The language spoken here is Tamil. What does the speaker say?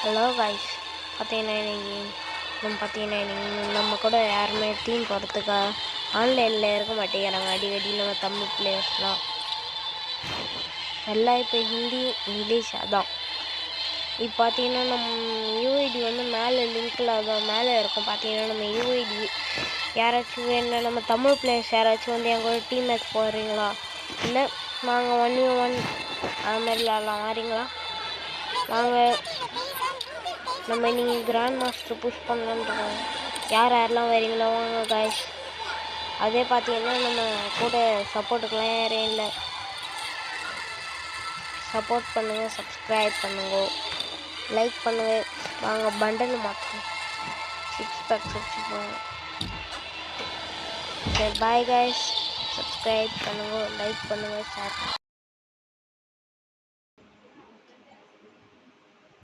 ஹலோ காய்ஸ், பார்த்தீங்கன்னா நம்ம கூட யாருமே டீம் போகிறதுக்கா ஆன்லைனில் இருக்க மாட்டேங்கிறாங்க. அடிக்கடி நம்ம தமிழ் பிளேயர்ஸ்லாம் எல்லாம் இப்போ ஹிந்தி இங்கிலீஷ் அதான். இப்போ பார்த்தீங்கன்னா நம்ம யூஐடி மேலே லிங்க்கில் அதான் மேலே இருக்கும். பார்த்தீங்கன்னா நம்ம யூஐடி யாராச்சும் வேணும், நம்ம தமிழ் பிளேயர்ஸ் யாராச்சும் என் கூட டீம் மேட்ச் போடுறீங்களா, இல்லை நாங்கள் 1v1 அது மாதிரி விளாட்லாம் வரீங்களா? நாங்கள் நம்ம நீங்கள் கிராண்ட் மாஸ்டர் புஷ் பண்ணலான்றோம். யாரெல்லாம் வரீங்களோ வாங்க காய்ஸ். அதே பார்த்தீங்கன்னா நம்ம கூட சப்போர்ட்டுக்கெலாம் யாரும் இல்லை. சப்போர்ட் பண்ணுங்கள், சப்ஸ்கிரைப் பண்ணுங்க, லைக் பண்ணுங்கள். வாங்க பண்டல் மாற்றோம், 6 பேக்ஸ் வச்சுப்போங்க. சரி பாய் காய்ஸ். சப்ஸ்கிரைப் பண்ணுங்கள், லைக் பண்ணுங்கள், ஷேர்